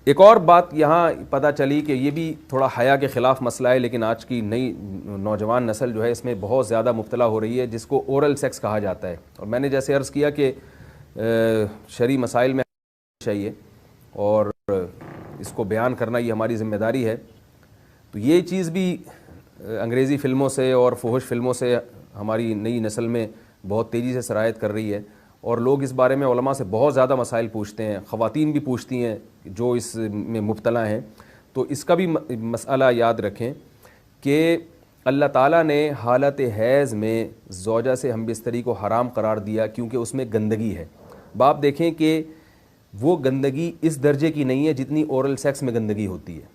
ایک اور بات یہاں پتہ چلی کہ یہ بھی تھوڑا حیا کے خلاف مسئلہ ہے، لیکن آج کی نئی نوجوان نسل جو ہے اس میں بہت زیادہ مبتلا ہو رہی ہے، جس کو اورل سیکس کہا جاتا ہے. اور میں نے جیسے عرض کیا کہ شرعی مسائل میں چاہیے اور اس کو بیان کرنا یہ ہماری ذمہ داری ہے. تو یہ چیز بھی انگریزی فلموں سے اور فحش فلموں سے ہماری نئی نسل میں بہت تیزی سے سرایت کر رہی ہے، اور لوگ اس بارے میں علماء سے بہت زیادہ مسائل پوچھتے ہیں، خواتین بھی پوچھتی ہیں جو اس میں مبتلا ہیں. تو اس کا بھی مسئلہ یاد رکھیں کہ اللہ تعالیٰ نے حالت حیض میں زوجہ سے ہم بستری کو حرام قرار دیا کیونکہ اس میں گندگی ہے. باپ دیکھیں کہ وہ گندگی اس درجے کی نہیں ہے جتنی اورل سیکس میں گندگی ہوتی ہے.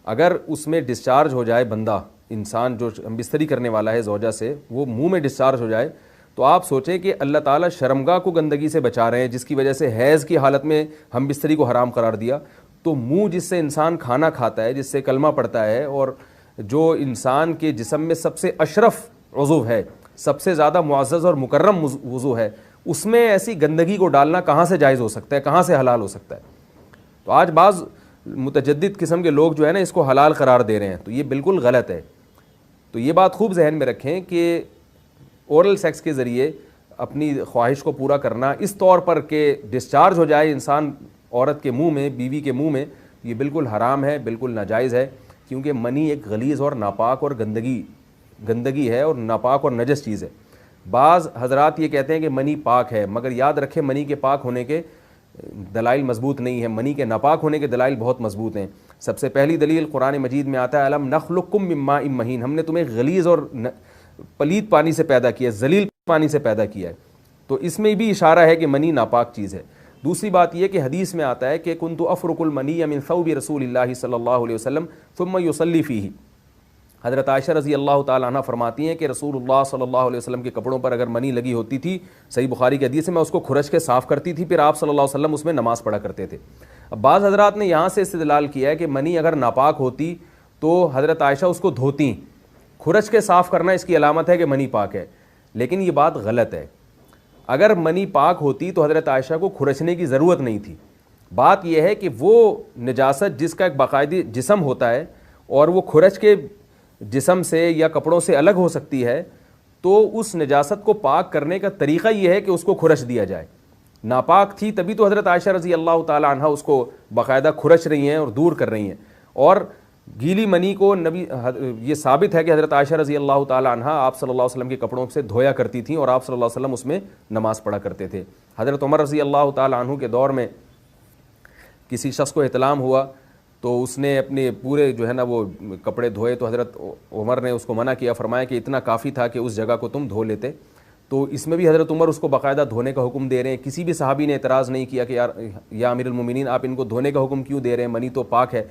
اگر اس میں ڈسچارج ہو جائے بندہ، انسان جو ہم بستری کرنے والا ہے زوجہ سے، وہ منہ میں ڈسچارج ہو جائے، تو آپ سوچیں کہ اللہ تعالیٰ شرمگاہ کو گندگی سے بچا رہے ہیں، جس کی وجہ سے حیض کی حالت میں ہم بستری کو حرام قرار دیا. تو منہ جس سے انسان کھانا کھاتا ہے، جس سے کلمہ پڑھتا ہے، اور جو انسان کے جسم میں سب سے اشرف عضو ہے، سب سے زیادہ معزز اور مکرم عضو ہے، اس میں ایسی گندگی کو ڈالنا کہاں سے جائز ہو سکتا ہے، کہاں سے حلال ہو سکتا ہے؟ تو آج بعض متجدد قسم کے لوگ جو ہے نا اس کو حلال قرار دے رہے ہیں، تو یہ بالکل غلط ہے. تو یہ بات خوب ذہن میں رکھیں کہ اورل سیکس کے ذریعے اپنی خواہش کو پورا کرنا اس طور پر کہ ڈسچارج ہو جائے انسان عورت کے منہ میں، بیوی کے منہ میں، یہ بالکل حرام ہے، بالکل ناجائز ہے. کیونکہ منی ایک غلیظ اور ناپاک اور گندگی ہے اور ناپاک اور نجس چیز ہے. بعض حضرات یہ کہتے ہیں کہ منی پاک ہے، مگر یاد رکھیں منی کے پاک ہونے کے دلائل مضبوط نہیں ہیں، منی کے ناپاک ہونے کے دلائل بہت مضبوط ہیں. سب سے پہلی دلیل قرآن مجید میں آتا ہے الم نخلقکم من ماء مہین، ہم نے تمہیں غلیظ اور پلید پانی سے پیدا کیا ہے، ذلیل پانی سے پیدا کیا ہے. تو اس میں بھی اشارہ ہے کہ منی ناپاک چیز ہے. دوسری بات یہ کہ حدیث میں آتا ہے کہ کنت افرق المنی من ثوب رسول اللہ صلی اللہ علیہ وسلم ثم یصلی فیہ. حضرت عائشہ رضی اللہ تعالیٰ عنہ فرماتی ہیں کہ رسول اللہ صلی اللہ علیہ وسلم کے کپڑوں پر اگر منی لگی ہوتی تھی، صحیح بخاری کی حدیث ہے، میں اس کو کھرچ کے صاف کرتی تھی، پھر آپ صلی اللہ علیہ وسلم اس میں نماز پڑھا کرتے تھے. اب بعض حضرات نے یہاں سے استدلال کیا ہے کہ منی اگر ناپاک ہوتی تو حضرت عائشہ اس کو دھوتی، کھرچ کے صاف کرنا اس کی علامت ہے کہ منی پاک ہے. لیکن یہ بات غلط ہے. اگر منی پاک ہوتی تو حضرت عائشہ کو کھرچنے کی ضرورت نہیں تھی. بات یہ ہے کہ وہ نجاست جس کا ایک باقاعدی جسم ہوتا ہے اور وہ کھرچ کے جسم سے یا کپڑوں سے الگ ہو سکتی ہے، تو اس نجاست کو پاک کرنے کا طریقہ یہ ہے کہ اس کو کھرچ دیا جائے. ناپاک تھی تبھی تو حضرت عائشہ رضی اللہ تعالی عنہ اس کو باقاعدہ کھرچ رہی ہیں اور دور کر رہی ہیں. اور گیلی منی کو یہ ثابت ہے کہ حضرت عائشہ رضی اللہ تعالی عنہ آپ صلی اللہ علیہ وسلم کے کپڑوں سے دھویا کرتی تھیں اور آپ صلی اللہ علیہ وسلم اس میں نماز پڑھا کرتے تھے. حضرت عمر رضی اللہ تعالی عنہ کے دور میں کسی شخص کو احتلام ہوا تو اس نے اپنے پورے جو ہے نا وہ کپڑے دھوئے، تو حضرت عمر نے اس کو منع کیا، فرمایا کہ اتنا کافی تھا کہ اس جگہ کو تم دھو لیتے. تو اس میں بھی حضرت عمر اس کو باقاعدہ دھونے کا حکم دے رہے ہیں. کسی بھی صحابی نے اعتراض نہیں کیا کہ یا امیر المومنین آپ ان کو دھونے کا حکم کیوں دے رہے ہیں، منی تو پاک ہے.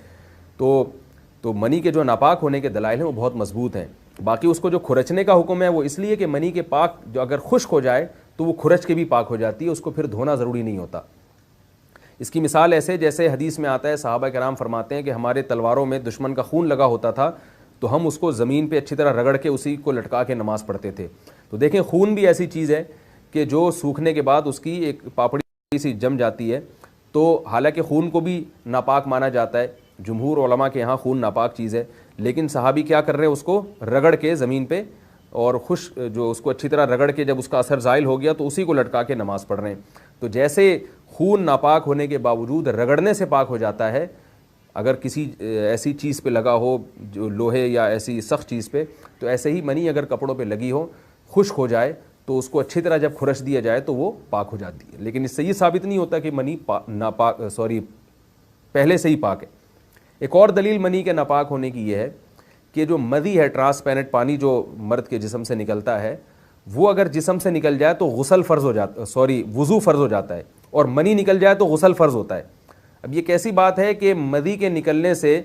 تو منی کے جو ناپاک ہونے کے دلائل ہیں وہ بہت مضبوط ہیں. باقی اس کو جو کھرچنے کا حکم ہے وہ اس لیے کہ منی کے پاک جو اگر خشک ہو جائے تو وہ کھرچ کے بھی پاک ہو جاتی ہے، اس کو پھر دھونا ضروری نہیں ہوتا. اس کی مثال ایسے جیسے حدیث میں آتا ہے، صحابہ کرام فرماتے ہیں کہ ہمارے تلواروں میں دشمن کا خون لگا ہوتا تھا تو ہم اس کو زمین پہ اچھی طرح رگڑ کے اسی کو لٹکا کے نماز پڑھتے تھے. تو دیکھیں خون بھی ایسی چیز ہے کہ جو سوکھنے کے بعد اس کی ایک پاپڑی سی جم جاتی ہے. تو حالانکہ خون کو بھی ناپاک مانا جاتا ہے، جمہور علماء کے ہاں خون ناپاک چیز ہے، لیکن صحابی کیا کر رہے ہیں، اس کو رگڑ کے زمین پہ اور جو اس کو اچھی طرح رگڑ کے جب اس کا اثر زائل ہو گیا تو اسی کو لٹکا کے نماز پڑھ رہے ہیں. تو جیسے خون ناپاک ہونے کے باوجود رگڑنے سے پاک ہو جاتا ہے اگر کسی ایسی چیز پہ لگا ہو جو لوہے یا ایسی سخت چیز پہ، تو ایسے ہی منی اگر کپڑوں پہ لگی ہو، خشک ہو جائے تو اس کو اچھی طرح جب کھرچ دیا جائے تو وہ پاک ہو جاتی ہے. لیکن اس سے یہ ثابت نہیں ہوتا کہ منی پہلے سے ہی پاک ہے. ایک اور دلیل منی کے ناپاک ہونے کی یہ ہے کہ جو مدی ہے، ٹرانسپیرنٹ پانی جو مرد کے جسم سے نکلتا ہے، وہ اگر جسم سے نکل جائے تو وضو فرض ہو جاتا ہے، اور منی نکل جائے تو غسل فرض ہوتا ہے. اب یہ کیسی بات ہے کہ مدی کے نکلنے سے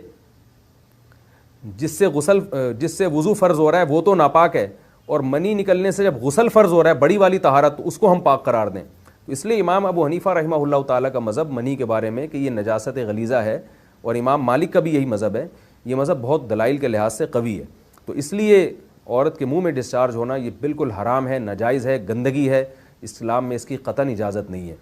جس سے وضو فرض ہو رہا ہے وہ تو ناپاک ہے، اور منی نکلنے سے جب غسل فرض ہو رہا ہے بڑی والی طہارت، تو اس کو ہم پاک قرار دیں. اس لیے امام ابو حنیفہ رحمہ اللہ تعالیٰ کا مذہب منی کے بارے میں کہ یہ نجاست غلیظہ ہے، اور امام مالک کا بھی یہی مذہب ہے. یہ مذہب بہت دلائل کے لحاظ سے قوی ہے. تو اس لیے عورت کے منہ میں ڈسچارج ہونا یہ بالکل حرام ہے، ناجائز ہے، گندگی ہے. اسلام میں اس کی قطعاً اجازت نہیں ہے.